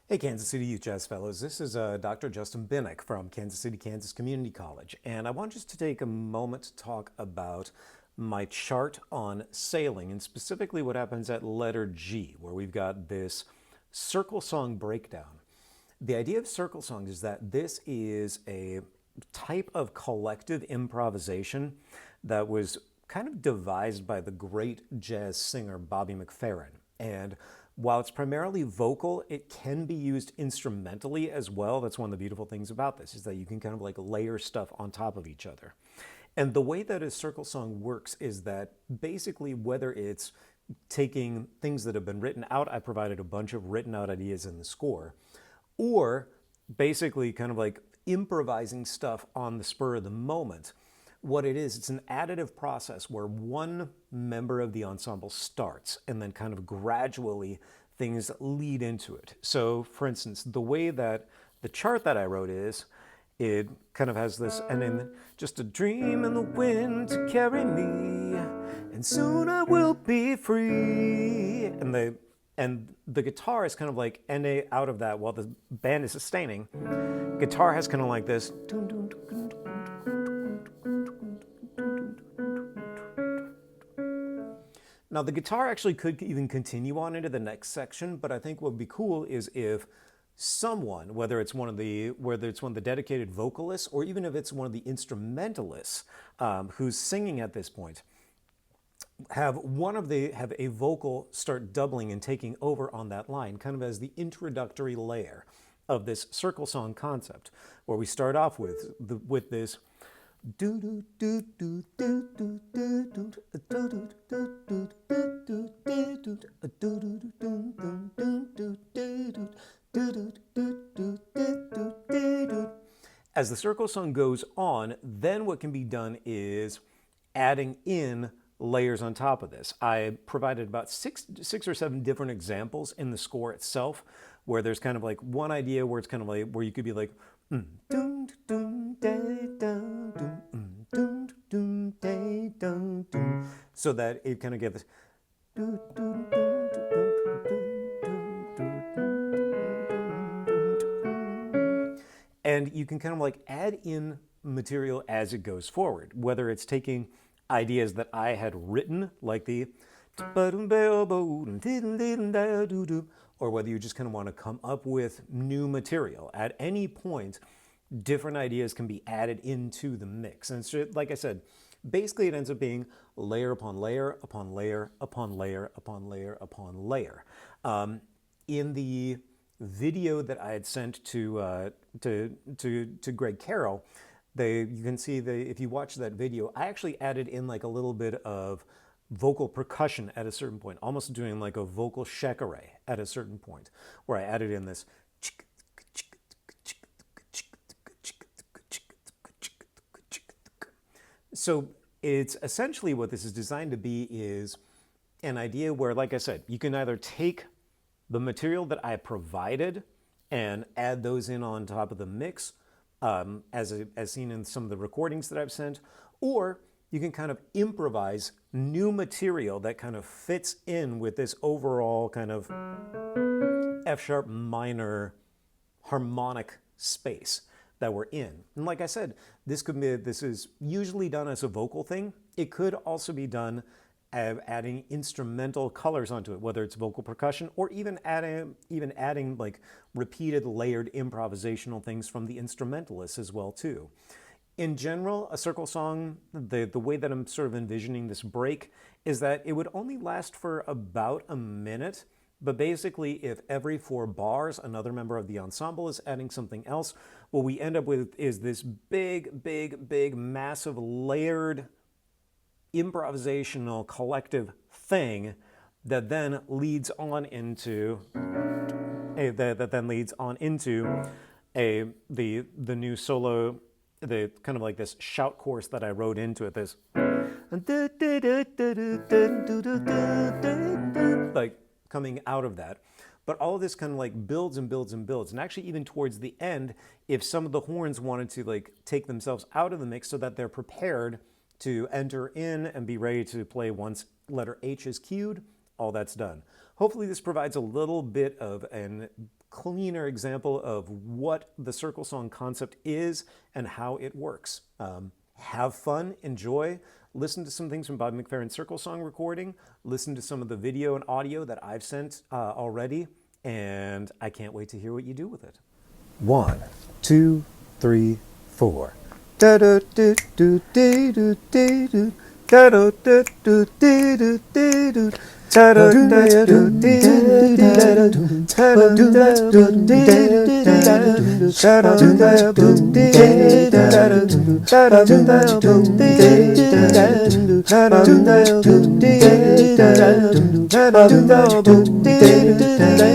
Hey, Kansas City Youth Jazz Fellows. This is Dr. Justin Binek from Kansas City, Kansas Community College. And I want just to take a moment to talk about my chart on sailing, and specifically what happens at letter G, where we've got this circle song breakdown. The idea of circle songs is that this is a type of collective improvisation that was kind of devised by the great jazz singer Bobby McFerrin. And while it's primarily vocal, it can be used instrumentally as well. That's one of the beautiful things about this, is that you can kind of like layer stuff on top of each other. And the way that a circle song works is that basically, whether it's taking things that have been written out, I provided a bunch of written out ideas in the score, or basically kind of like improvising stuff on the spur of the moment. What it is, it's an additive process where one member of the ensemble starts and then kind of gradually things lead into it. So, for instance, the way that the chart that I wrote is, it kind of has this, and then just a dream in the wind to carry me, and soon I will be free. And the guitar is kind of like ending out of that while the band is sustaining. Guitar has kind of like this. Now, the guitar actually could even continue on into the next section, but I think what would be cool is if someone, whether it's one of the dedicated vocalists or even if it's one of the instrumentalists who's singing at this point, have a vocal start doubling and taking over on that line, kind of as the introductory layer of this circle song concept, where we start off with this. As the circle song goes on, then what can be done is adding in layers on top of this. I provided about six or seven different examples in the score itself, where there's kind of like one idea where it's kind of like where you could be like, so that it kind of gets this. And you can kind of like add in material as it goes forward, whether it's taking ideas that I had written, like the, or whether you just kind of want to come up with new material. At any point, different ideas can be added into the mix. And so, like I said, basically it ends up being layer upon layer upon layer upon layer upon layer upon layer. In the video that I had sent to Greg Carroll, you can see if you watch that video, I actually added in like a little bit of vocal percussion at a certain point, almost doing like a vocal shekere at a certain point, where I added in this. So it's essentially what this is designed to be is an idea where, like I said, you can either take the material that I provided and add those in on top of the mix, as seen in some of the recordings that I've sent, or you can kind of improvise new material that kind of fits in with this overall kind of F sharp minor harmonic space that we're in. And like I said, this is usually done as a vocal thing. It could also be done adding instrumental colors onto it, whether it's vocal percussion or even adding like repeated layered improvisational things from the instrumentalists as well too. In general, a circle song, the way that I'm sort of envisioning this break is that it would only last for about a minute, but basically if every 4 bars another member of the ensemble is adding something else, what we end up with is this big, massive layered improvisational collective thing that then leads on into the new solo, the kind of like this shout chorus that I wrote into it, this like coming out of that. But all of this kind of like builds and builds and builds. And actually even towards the end, if some of the horns wanted to like take themselves out of the mix so that they're prepared to enter in and be ready to play once letter H is cued, all that's done. Hopefully this provides a little bit of a cleaner example of what the circle song concept is and how it works. Have fun, enjoy, listen to some things from Bob McFerrin's circle song recording, listen to some of the video and audio that I've sent already, and I can't wait to hear what you do with it. 1, 2, 3, 4. Da da do do do do do do. Da da do do do do do do. Da da do do do do do. Da da do do do do. Da da do do do. Da da do. Da da do do. Da da do do.